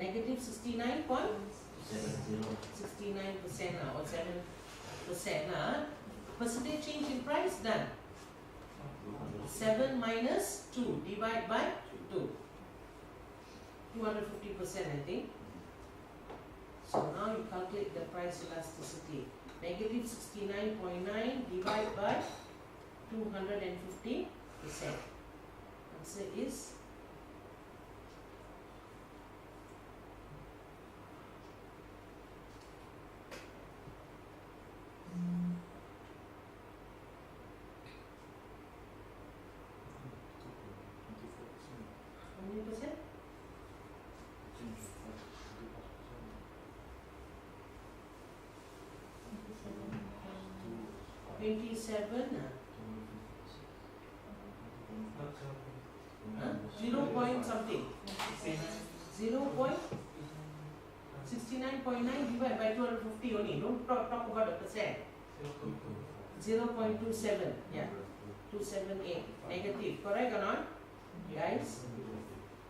Negative 69% or 7%. Percentage change in price done. 7 minus 2 divide by 2. 250% I think. So now you calculate the price elasticity. Negative 69.9 divided by 250%. Answer is how many percent? 27. 0 point something. 0.69.9 divided by 250 only. Don't talk about the percent. 0.27. Yeah. 278. Negative. Correct or not? Guys?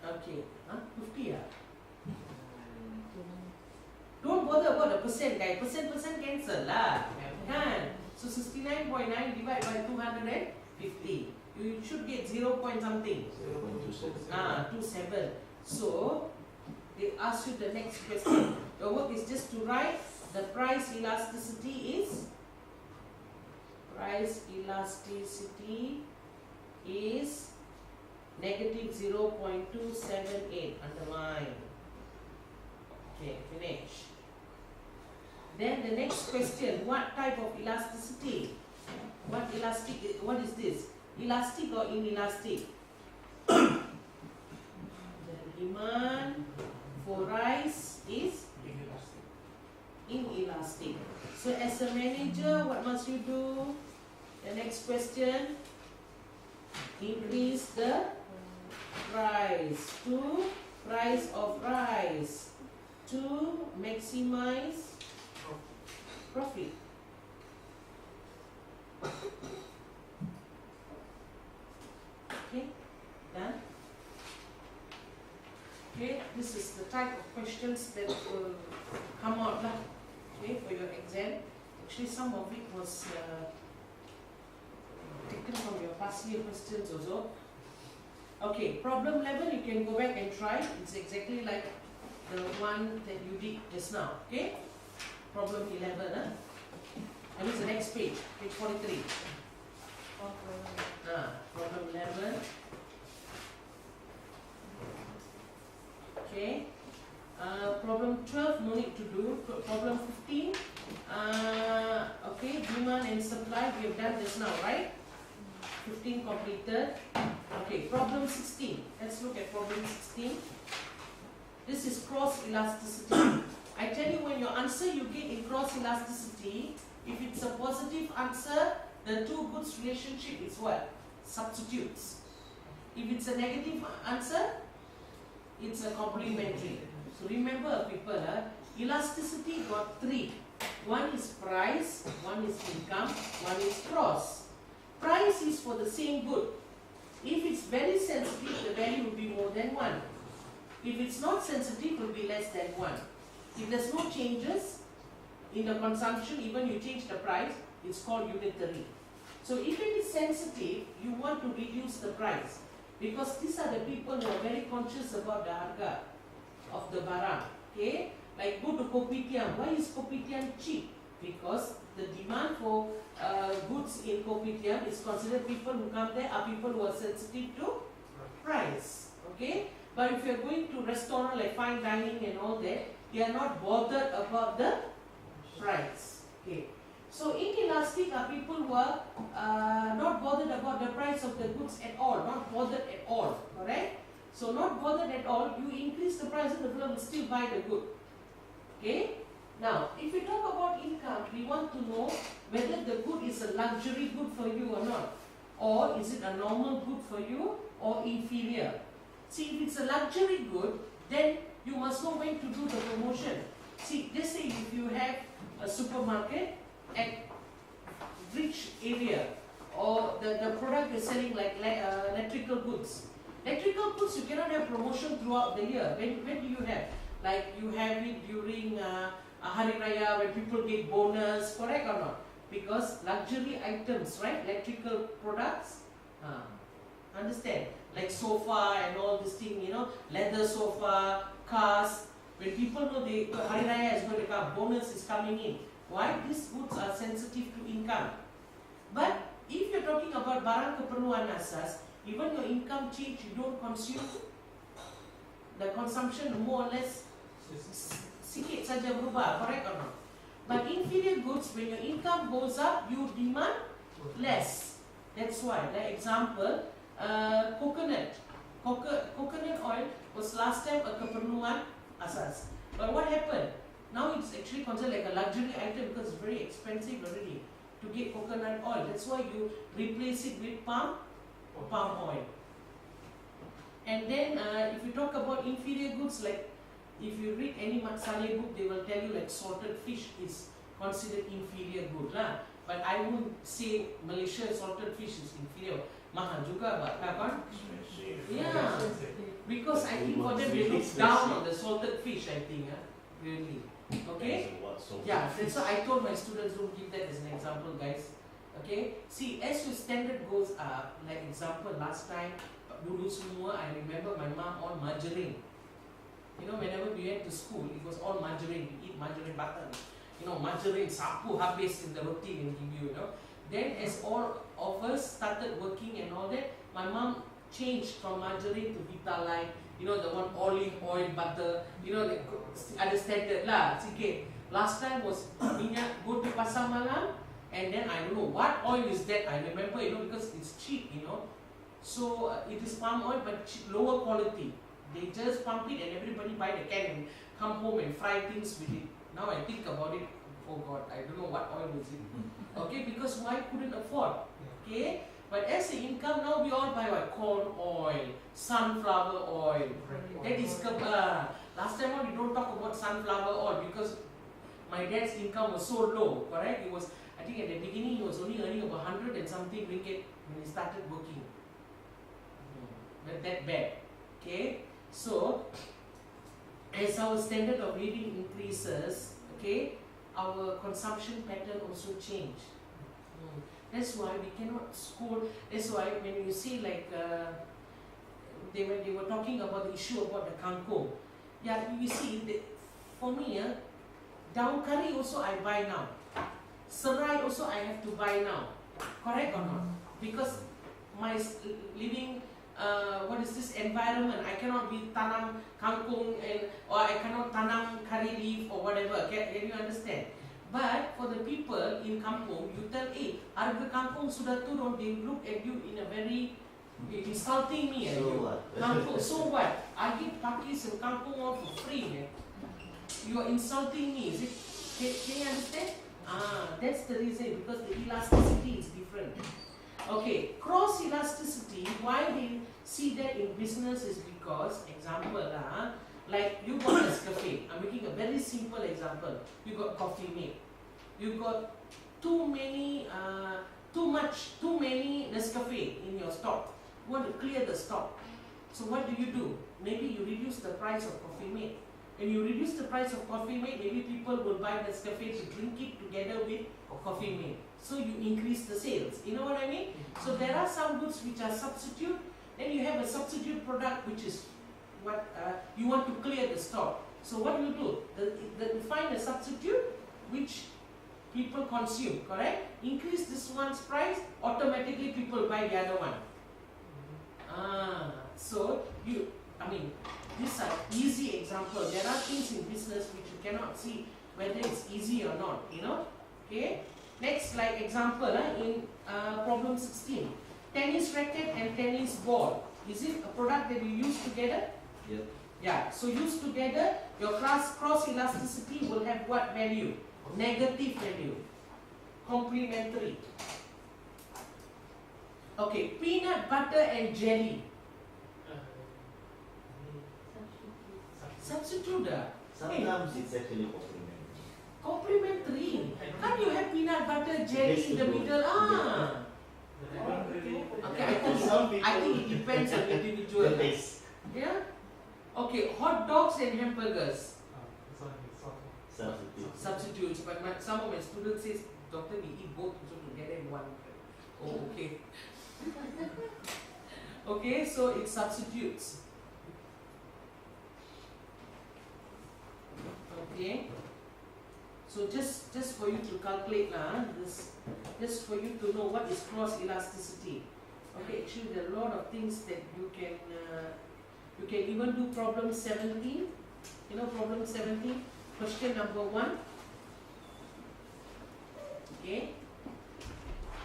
Okay. 50 Don't bother about the percent, guys. Percent cancel lah. Kan? So 69.9 divided by 250. You should get 0 point something. 27. So they ask you the next question. Your work is just to write the price elasticity is negative 0.278. Underline. Okay, finish. Then the next question, what type of elasticity? What is this? Elastic or inelastic? The demand for rice is inelastic. So as a manager, what must you do? The next question, increase the price of rice to maximize profit. Okay, done. Okay, this is the type of questions that will come out okay, for your exam. Actually, some of it was taken from your past year questions also. Okay, problem 11, you can go back and try. It's exactly like the one that you did just now. Okay, problem 11. And it's the next page, page 43. Problem 11. Okay. Problem 12, no need to do. Problem 15. Okay, demand and supply, we have done just now, right? 15 completed. Okay, problem 16. Let's look at problem 16. This is cross elasticity. I tell you, when your answer you get in cross elasticity, if it's a positive answer, the two goods relationship is what? Substitutes. If it's a negative answer, it's a complementary. So remember, people, elasticity got three. One is price, one is income, one is cross. Price is for the same good. If it's very sensitive, the value will be more than 1. If it's not sensitive, it will be less than 1. If there's no changes in the consumption, even you change the price, it's called unitary. So if it is sensitive, you want to reduce the price, because these are the people who are very conscious about the harga of the barang. Okay, like go to Kopitiam. Why is Kopitiam cheap? Because the demand for goods in Kopitiam is considered, people who come there are people who are sensitive to price. Okay, but if you are going to restaurant like fine dining and all that, they are not bothered about the price. Okay, so inelastic are people who are not bothered about the price of the goods at all, not bothered at all. Correct? So not bothered at all, you increase the price and the fellow will still buy the good. Okay? Now, if we talk about income, we want to know whether the good is a luxury good for you or not. Or is it a normal good for you or inferior? See, if it's a luxury good, then you must know when to do the promotion. See, let's say if you have a supermarket at rich area, or the product you're selling like electrical goods. Electrical goods, you cannot have promotion throughout the year. When do you have? Like you have it during Hari Raya when people get bonus, correct or not? Because luxury items, right? Electrical products, understand? Like sofa and all this thing, you know, leather sofa, cars. When people know Hari Raya is going to come, bonus is coming in. Why? These goods are sensitive to income. But if you're talking about barang keperluan asas, even your income change, you don't consume, the consumption more or less sikit saja berubah, correct or not? But inferior goods, when your income goes up, you demand less. That's why, like example, coconut oil was last time a keperluan asas. But what happened? Now it's actually considered like a luxury item because it's very expensive already to get coconut oil. That's why you replace it with palm oil. And then if you talk about inferior goods, like if you read any Saleh book, they will tell you like salted fish is considered inferior good lah. But I won't say Malaysia salted fish is inferior. Mahal juga, kan? Yeah, because I think for them they look down on the salted fish. I think, really. Okay? Yeah, that's why I told my students don't give that as an example, guys. Okay? See, as your standard goes up, like example last time, dulu semua, I remember my mom on margarine. You know, whenever we went to school, it was all margarine. We eat margarine butter. You know, margarine, sapu habis in the roti and give you, you know. Then as all of us started working and all that, my mom changed from margarine to Vitalite. You know, the one olive oil butter. You know, like, ada standard lah, sikit. Last time was minyak, go to pasar malam, and then I don't know what oil is that. I remember, you know, because it's cheap, you know. So it is palm oil, but lower quality. They just pump it and everybody buy the can and come home and fry things with it. Now I think about it, oh God, I don't know what oil was it. Okay, because why couldn't afford? Okay, but as an income now we all buy what? Corn oil, sunflower oil. That is last time on we don't talk about sunflower oil because my dad's income was so low, correct? It was, I think at the beginning he was only earning about 100 and something ringgit when he started working. But that bad. Okay, so as our standard of living increases, okay, our consumption pattern also change. That's why we cannot scold. That's why when you see like they were talking about the issue about the kangkong. Yeah, you see, for me, daun kari also I buy now. Serai also I have to buy now. Correct or not? Because my living what is this environment? I cannot be tanam kangkung or I cannot tanam curry leaf or whatever. Can you understand? But for the people in kampung, you tell, harga kangkung sudah turun, they look at you in a very insulting me. So what? Kangkung, so what? I give pakis and kangkung all for free, man. You are insulting me, is it? Can you understand? That's the reason, because the elasticity is different. Okay, cross elasticity, why we see that in business is because, example, like you got Nescafe. I'm making a very simple example. You got Coffee Mate. You got too many Nescafe in your stock. You want to clear the stock. So what do? Maybe you reduce the price of Coffee Mate. When you reduce the price of Coffee Mate, maybe people will buy Nescafe to drink it together with Coffee Mate. So you increase the sales. You know what I mean? So there are some goods which are substitute. Then you have a substitute product which is what you want to clear the stock. So what do? You find a substitute which people consume, correct? Increase this one's price, automatically people buy the other one. So these are easy examples. There are things in business which you cannot see whether it's easy or not, you know? Okay? Next, like example, in problem 16. Tennis racket and tennis ball. Is it a product that you use together? Yep. Yeah, so used together, your cross elasticity will have what value? Negative value. Complementary. Okay, peanut butter and jelly. Substitute. Sometimes it's actually complementary. Complementary. Can't you have peanut butter jelly in the middle? Okay, I think it depends on individual. The taste. Yeah. Okay, hot dogs and hamburgers. This one is sort of Substitute. Substitutes, but some of my students says, doctor, we eat both so together in one. Oh, okay. Okay, so it substitutes. Okay. So just for you to calculate this, just for you to know what is cross elasticity. Okay, actually there are a lot of things that you can even do problem 17. You know problem 17, question number 1. Okay.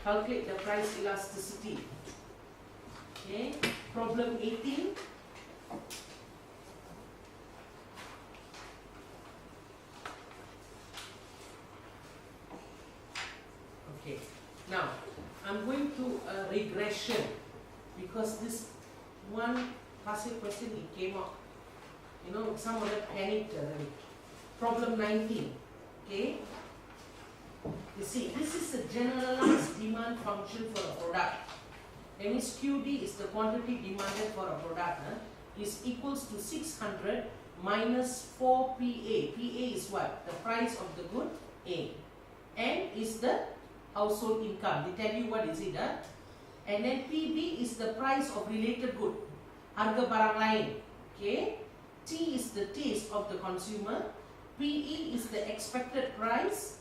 Calculate the price elasticity. Okay. Problem 18. Okay. Now, I'm going to a regression because this one past year question it came up. You know, some of them panicked already. Problem 19. Okay. You see, this is a generalized demand function for a product. That means QD is the quantity demanded for a product. Is equals to 600 minus 4 PA. PA is what? The price of the good A. N is the household income. They tell you what is it. And then PB is the price of related good. Harga barang lain. Okay. T is the taste of the consumer. PE is the expected price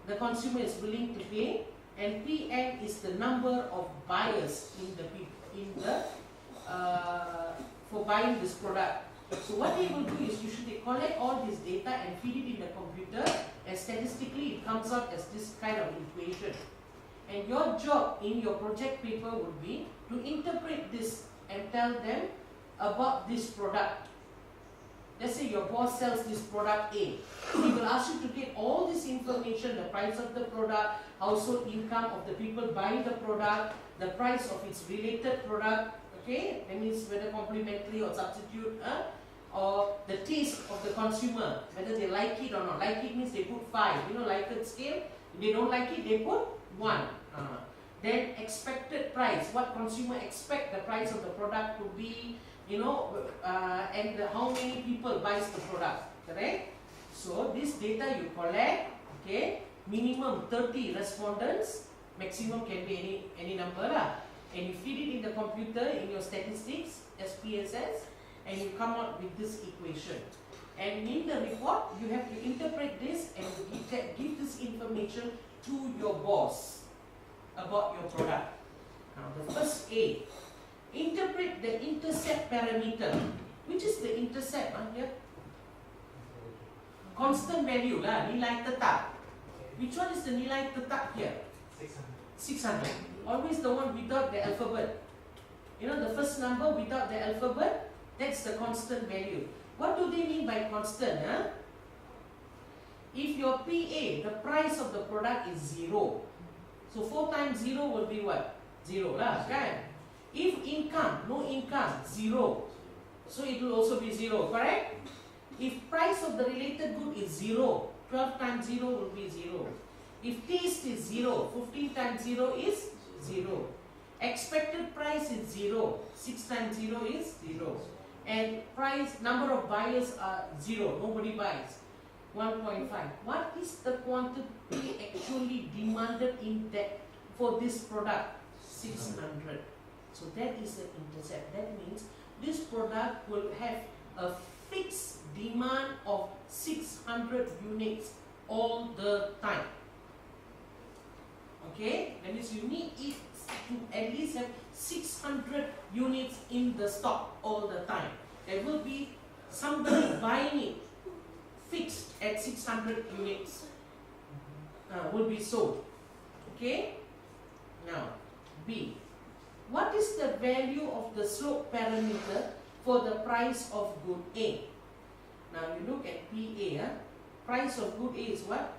the consumer is willing to pay, and PN is the number of buyers for buying this product. So what they will do is usually collect all this data and feed it in the computer, and statistically it comes out as this kind of equation. And your job in your project paper would be to interpret this and tell them about this product. Let's say your boss sells this product A. He will ask you to get all this information, the price of the product, household income of the people buying the product, the price of its related product, okay? That means whether complementary or substitute, or the taste of the consumer, whether they like it or not. Like it means they put 5. You know, Likert scale. If they don't like it, they put 1. Then expected price, what consumer expect the price of the product to be, you know, and how many people buys the product, correct? So this data you collect, okay, minimum 30 respondents, maximum can be any number lah, and you feed it in the computer in your statistics, SPSS, and you come out with this equation. And in the report, you have to interpret this and give this information to your boss about your product. Now the first A, interpret the intercept parameter. Which is the intercept here? Constant value lah, nilai tetap. Which one is the nilai tetap here? 600. Always the one without the alphabet. You know, the first number without the alphabet, that's the constant value. What do they mean by constant? If your PA, the price of the product is 0, so 4 times 0 will be what? 0 lah, kan? If income, no income, 0. So it will also be 0, correct? If price of the related good is 0, 12 times 0 will be 0. If taste is 0, 15 times 0 is 0. Expected price is 0, 6 times 0 is 0. And price, number of buyers are 0, nobody buys. 1.5. What is the quantity actually demanded in that for this product? 600. So that is the intercept. That means this product will have a fixed demand of 600 units all the time. Okay? That means you need it to at least have 600 units in the stock all the time. There will be somebody buying it fixed at 600 units will be sold. Okay? Now, B. What is the value of the slope parameter for the price of good A? Now you look at PA. Price of good A is what?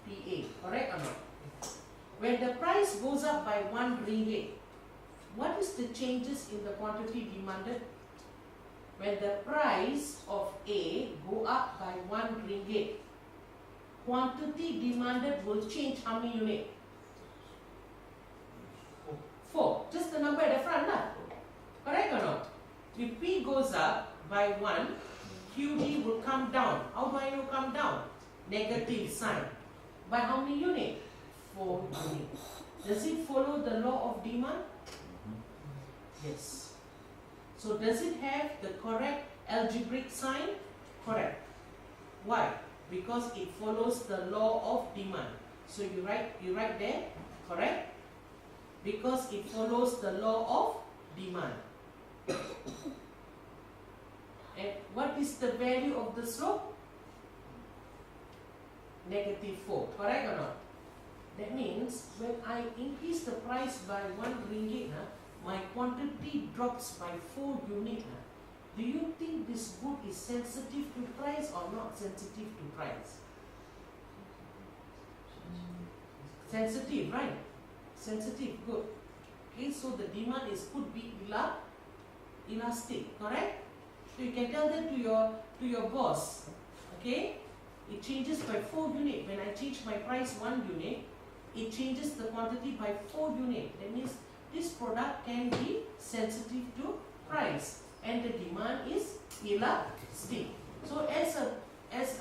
PA. Correct or not? When the price goes up by 1 ringgit, what is the changes in the quantity demanded? When the price of A go up by 1 ringgit, quantity demanded will change how many units? 4. Just the number at the front lah. Correct or not? If P goes up by 1, QD will come down. How do I know come down? Negative sign. By how many units? 4 units. Does it follow the law of demand? Yes. So does it have the correct algebraic sign? Correct. Why? Because it follows the law of demand. So you write there, correct? Because it follows the law of demand. And what is the value of the slope? -4, correct or not? That means when I increase the price by 1 ringgit, my quantity drops by 4 units. Do you think this good is sensitive to price or not sensitive to price? Sensitive, right? Sensitive, good. Okay, so the demand could be elastic, correct? So you can tell that to your boss. Okay, it changes by 4 units. When I change my price 1 unit, it changes the quantity by 4 units. That means this product can be sensitive to price, and the demand is elastic. So as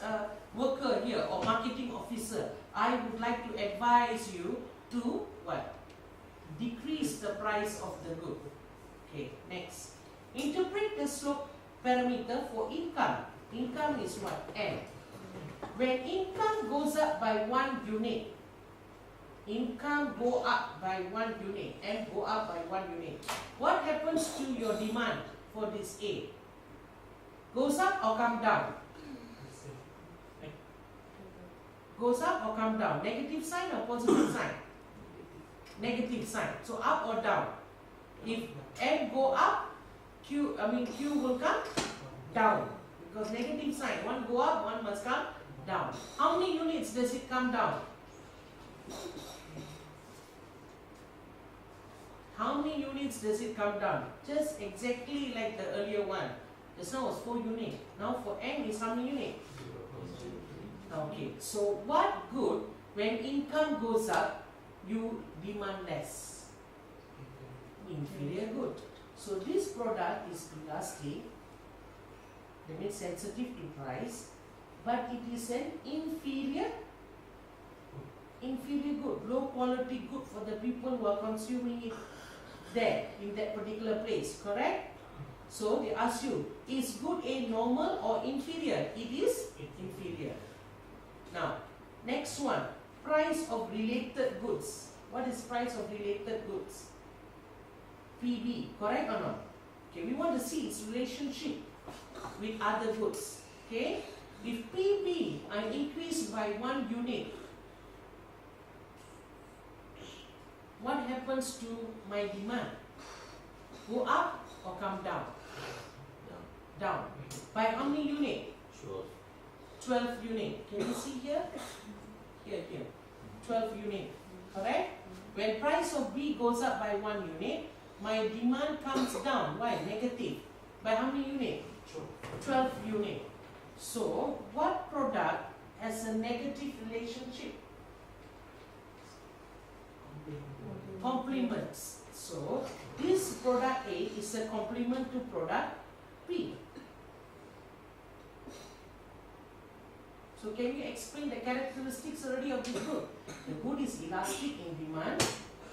a worker here or marketing officer, I would like to advise you to what? Decrease the price of the good. Okay, next. Interpret the slope parameter for income. Income is what? N. When income goes up by 1 unit, income go up by 1 unit, and go up by 1 unit. What happens to your demand for this A? Goes up or come down? Goes up or come down? Negative sign or positive sign? Negative sign. So up or down? If N go up, Q will come down. Because negative sign, one go up, one must come down. How many units does it come down? How many units does it come down? Just exactly like the earlier one. Just now was 4 units. Now for N is how many units? Okay, so what good when income goes up, you demand less? Inferior good. So this product is elastic, that means sensitive to price, but it is an inferior good, low quality good for the people who are consuming it there, in that particular place, correct? So they ask you, is good A normal or inferior? It is inferior. Now, next one, price of related goods. What is price of related goods? PB, correct or not? Okay, we want to see its relationship with other goods. Okay, if PB I increase by 1 unit, what happens to my demand? Go up or come down? Down. By how many units? Sure. 12 units. Can you see here? Here. 12 units. Correct? When price of B goes up by 1 unit, my demand comes down. Why? Negative. By how many units? 12 units. So, what product has a negative relationship? Complements. So, this product A is a complement to product B. So can you explain the characteristics already of this good? The good is elastic in demand,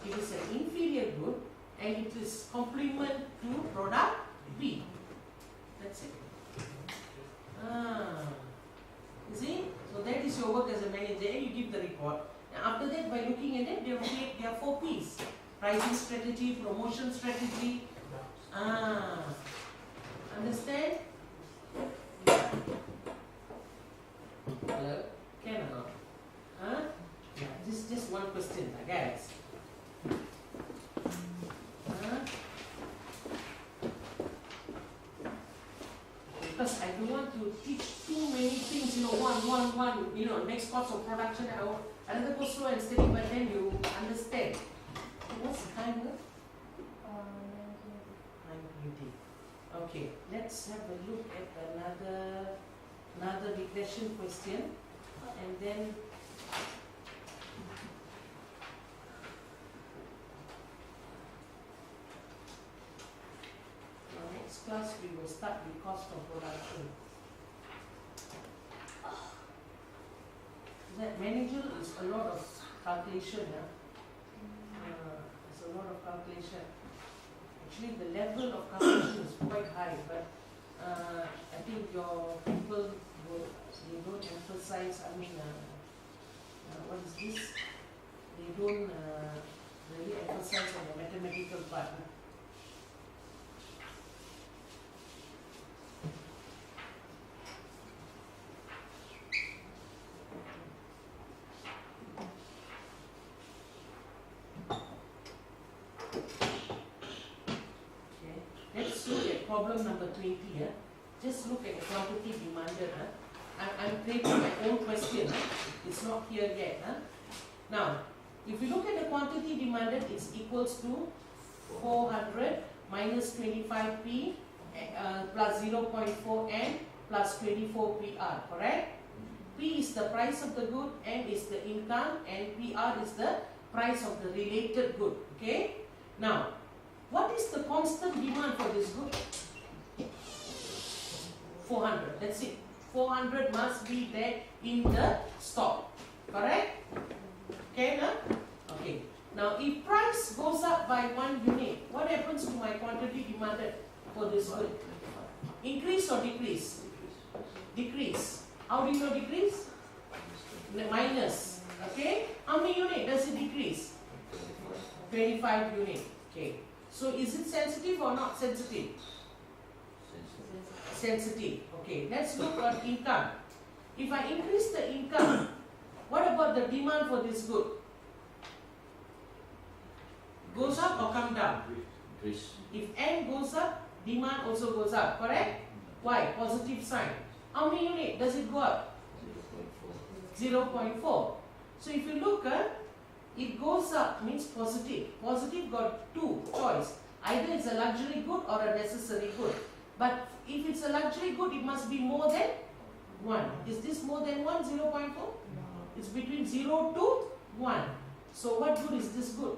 it is an inferior good, and it is complement to product B. That's it. You see? So that is your work as a manager, and you give the report. And after that, by looking at it, they will create their 4 P's. Pricing strategy, promotion strategy. Understand? Hello? Can or not? Yeah, just one question, guys. Because I don't want to teach too many things, one, next course of production, another go slow and steady, but then you understand. What's the time? 9:20. Okay, let's have a look at another regression question, and then our next next class we will start with cost of production. That manager is a lot of calculation. It's a lot of calculation. Actually, the level of calculation is quite high, but I think your people they don't emphasize. I mean, what is this? They don't really emphasize on the mathematical part. Let's look at problem number 20. Just look at the quantity demanded. I'm creating my own question. It's not here yet. Now, if you look at the quantity demanded, it's equals to 400 minus 25p plus 0.4 n plus 24 PR, correct? P is the price of the good, N is the income, and PR is the price of the related good. Okay? Now, what is the constant demand for this good? 400. That's it. 400 must be there in the stock. Correct? Okay, no? Okay. Now, if price goes up by 1 unit, what happens to my quantity demanded for this good? Increase or decrease? Decrease. How do you know decrease? Minus. Okay? How many unit does it decrease? 25 unit. Okay. So is it sensitive or not sensitive? Sensitive. Okay. Let's look at income. If I increase the income, what about the demand for this good? Goes up or come down? Increase. If N goes up, demand also goes up. Correct? Why? Positive sign. How many unit does it go up? 0.4. So if you look at it goes up means positive. Positive got two choice. Either it's a luxury good or a necessary good. But if it's a luxury good, it must be more than 1. Is this more than 1, 0.4? It's between 0 to 1. So what good is this good?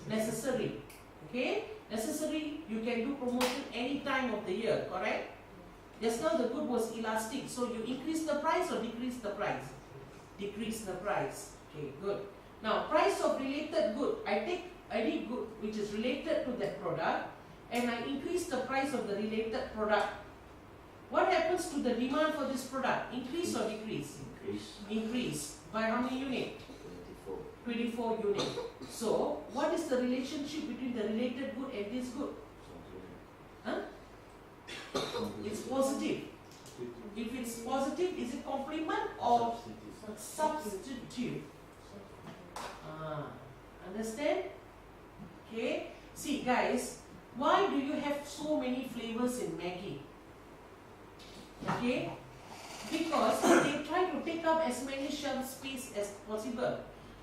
Necessary. Okay? Necessary, you can do promotion any time of the year, correct? Just now the good was elastic. So you increase the price or decrease the price? Decrease the price. Okay, good. Now, price of related good. I take any good which is related to that product and I increase the price of the related product. What happens to the demand for this product? Increase or decrease? Increase. Increase. By how many units? 24. 24 units. So, what is the relationship between the related good and this good? Huh? It's positive. If it's positive, is it complement or substitute? Understand? Okay. See guys, why do you have so many flavors in Maggi? Okay. Because they try to take up as many shelf space as possible.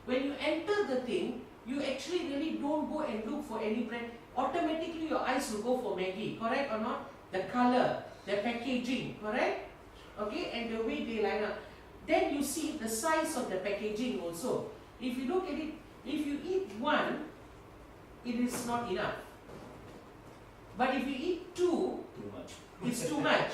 When you enter the thing, you actually really don't go and look for any brand. Automatically your eyes will go for Maggi. Correct or not? The color, the packaging. Correct? Okay. And the way they line up. Then you see the size of the packaging also. If you look at it, if you eat one, it is not enough. But if you eat two, Too much. it's too much.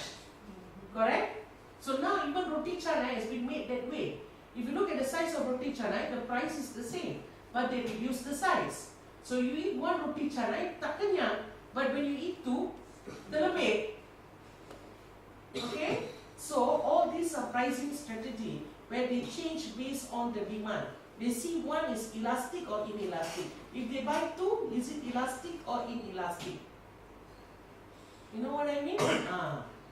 Correct? So now even roti canai has been made that way. If you look at the size of roti canai, the price is the same. But they reduce the size. So you eat one roti canai, tak kenyang. But when you eat two, terlebih. Okay? So all these are pricing strategy where they change based on the demand. They see one is elastic or inelastic. If they buy two, is it elastic or inelastic? You know what I mean?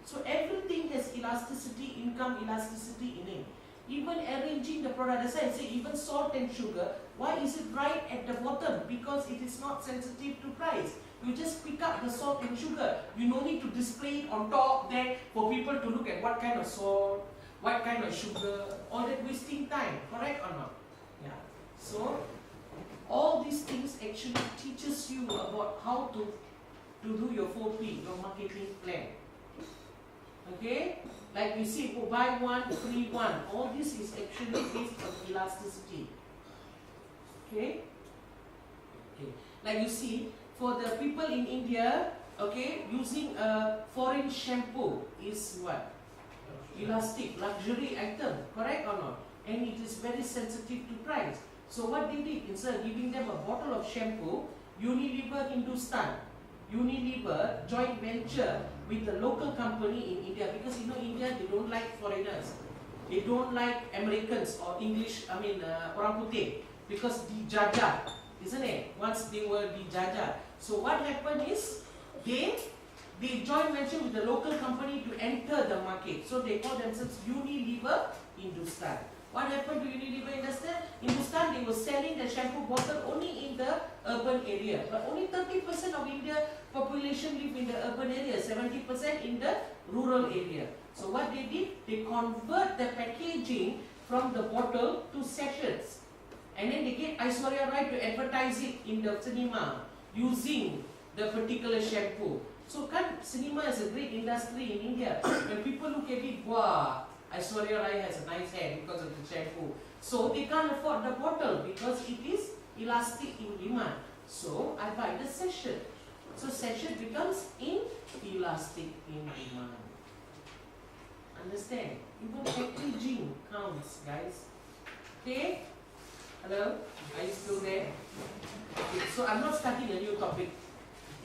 So everything has elasticity, income elasticity in it. Even arranging the product, as I say, even salt and sugar, why is it right at the bottom? Because it is not sensitive to price. You just pick up the salt and sugar. You no need to display it on top there for people to look at what kind of salt, what kind of sugar, all that wasting time, correct or not? Yeah. So all these things actually teaches you about how to do your 4P, your marketing plan. Okay? Like we see, buy one, free one. All this is actually based on elasticity. Okay? Okay. Like you see, for the people in India, Okay, using a foreign shampoo is what? Elastic, luxury item, correct or not? And it is very sensitive to price. So what they did, instead of giving them a bottle of shampoo, Unilever Hindustan, Unilever joint venture with the local company in India, because you know India, they don't like foreigners. They don't like Americans or English, orang putih, because dijajah, isn't it? Once they were dijajah. So what happened is, they joint venture with the local company to enter the market. So they call themselves Unilever Hindustan. What happened to Unilever Hindustan? They were selling the shampoo bottle only in the urban area. But only 30% of India population live in the urban area, 70% in the rural area. So what they did, they convert the packaging from the bottle to sachets. And then they get Aishwarya Rai to advertise it in the cinema using the particular shampoo. So cinema is a great industry in India. When people look at it, wow, Aishwarya Rai has a nice hair because of the shampoo. So they can't afford the bottle because it is elastic in demand. So I buy the sachet. So sachet becomes inelastic in demand. Understand? Even packaging counts, guys. Okay? Hello? Are you still there? Okay, so I'm not starting a new topic.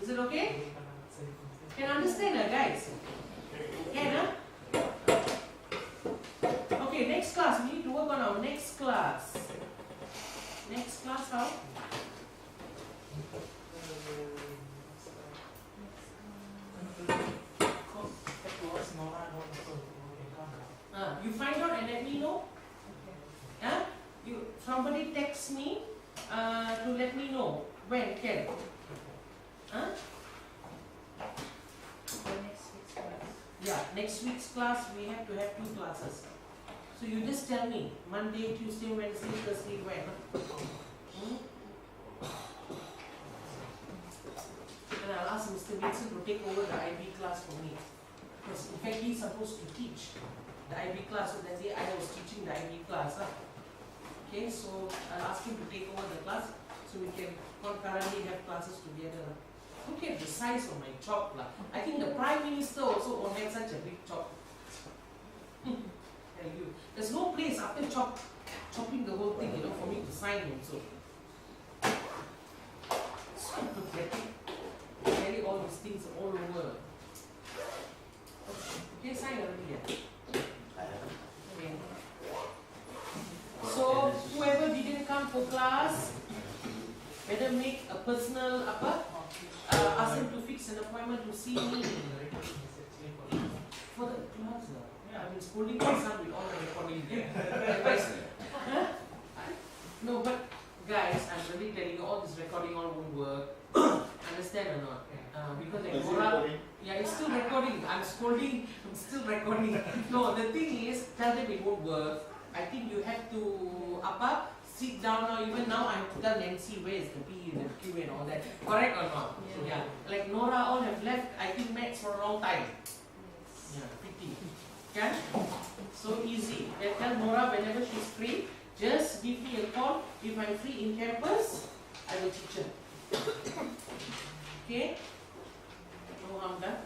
Is it okay? Can understand, guys? Can, Okay, next class. We need to work on our next class. Next class, how? You find out and let me know. Somebody text me to let me know when can. Yeah, next week's class we have to have 2 classes. So you just tell me Monday, Tuesday, Wednesday, Thursday, when. And I'll ask Mr. Vincent to take over the IB class for me. Because in fact he's supposed to teach the IB class, so that day I was teaching the IB class. Okay, so I'll ask him to take over the class so we can concurrently have classes together. Look at the size of my chalk. I think the Prime Minister also won't have such a big chalk. Tell you. There's no place after chopping the whole thing, for me to sign also. So pathetic. Carry all these things all over. Okay, sign already. Okay. So whoever didn't come for class, better make a personal ask them to fix an appointment to see me for the class. I've been scolding my son with all the recording there. No, but guys, I'm really telling you, all this recording all won't work. Understand or not? Because like Nora, it's still recording. I'm scolding, I'm still recording. No, the thing is, tell them it won't work. I think you have to sit down now. Even now, I have to tell Nancy where is the P, the Q, and all that. Correct or not? Yeah. Like Nora, all have left. I think Max for a long time. Yeah, pity. Okay? So easy. Then tell Nora whenever she's free, just give me a call. If I'm free in campus, I will teach her. Okay? No harm done.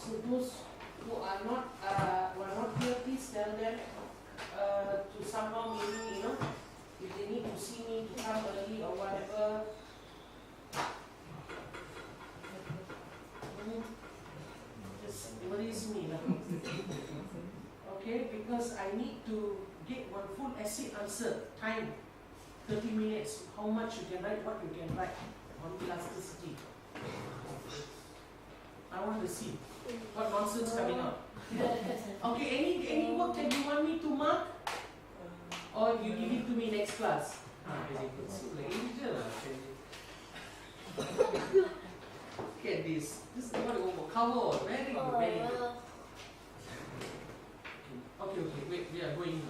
So those who are not here, please tell them to somehow maybe, if they need to see me to come early or whatever. Just worries me. Okay, because I need to get one full essay answer. Time 30 minutes. How much you can write, what you can write on elasticity. I want to see what nonsense coming out. Okay, any work that you want me to mark? Or you give it to me next class? Very good. So like angel. Look at this. This is what you want to cover. Very good, very good. Okay, wait, we are going.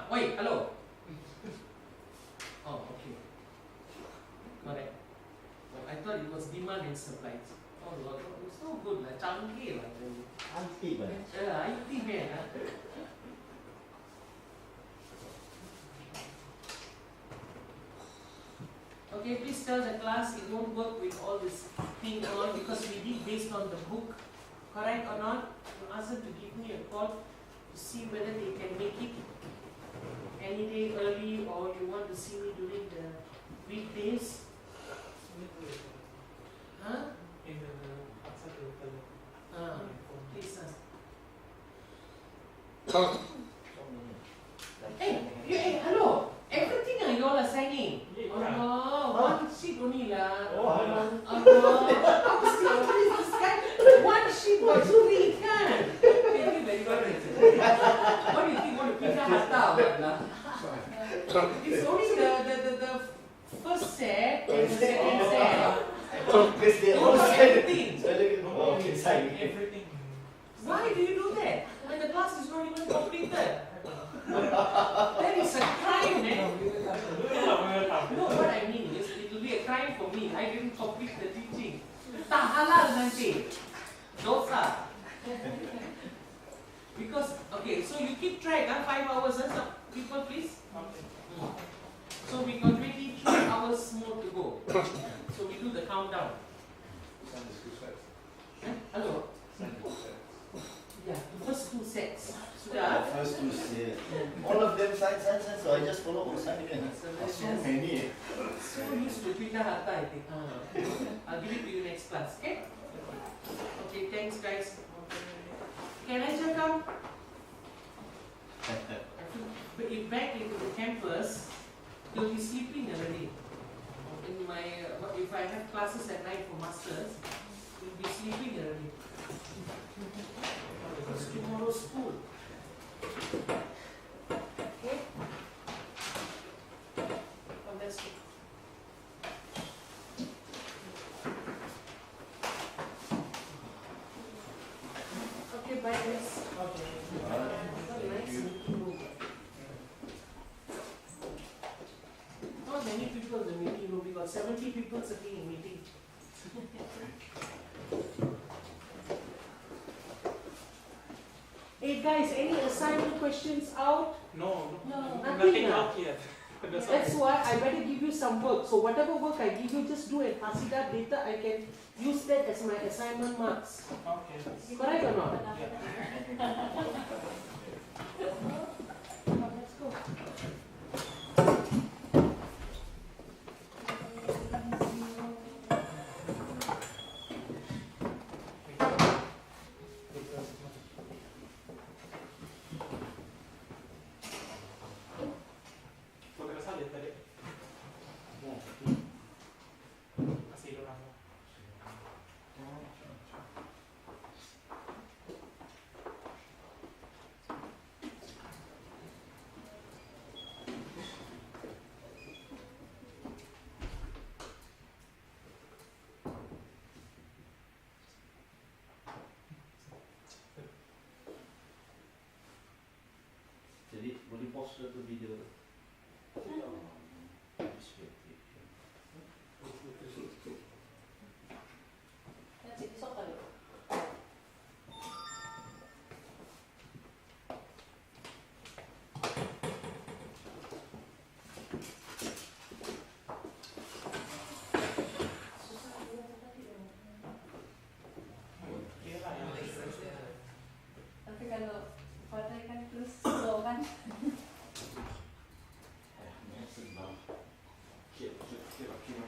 Wait, hello. Oh, okay. Correct. Well, I thought it was demand and supply. Oh Lord, it's so good, like Changi, like. Anti man. IT man. Okay, please tell the class it won't work with all this thing all because we did based on the book. Correct or not? You ask them to give me a call to see whether they can make it any day early or you want to see me during the weekdays. Huh? In the outside the hotel. Please. So Hey, hello. Everything you all are signing. Yeah, Oh no, one sheet only lah. Oh, hello. Oh no, how stupid is this guy? One sheet was three kan? Very very good. What do you think? What do you think? Hata what lah? It's only the first set and the second set. because they You all got said everything. okay, sign. Everything. Why do you do that? When the class is not even completed. That is a crime, man. No, what I mean is, it will be a crime for me. I didn't complete the teaching. Tak halal nanti. Dosa. Because, okay, so you keep track, 5 hours, some people please. So we got 23 hours more to go. So we do the countdown. Hello? Yeah, the first 2 sets. Sudah? First to say, all of them sign. So I just follow sign again. So many. So used to Pindah Harta, I think. I'll give it to you next class, okay? Okay, thanks guys. Can I just come? But if back into the campus, you'll be sleeping already. In my, if I have classes at night for masters, you'll be sleeping already. Because tomorrow's school. Okay? Fantastic. Okay, bye guys. Nice meeting room. Not many people in the meeting room. We got 70 people sitting in meeting. Hey guys, any assignment questions out? No, Nothing, nothing ah? out yet. That's why I better give you some work. So whatever work I give you, just do and pass it up later. I can use that as my assignment marks. Okay. Correct or not? Yeah. Let's go. Foto kasal tadi. Kasih orang. Jadi boleh pause ke video tu? Tapi kalau partai kan terus slow kan. Senang. Kira.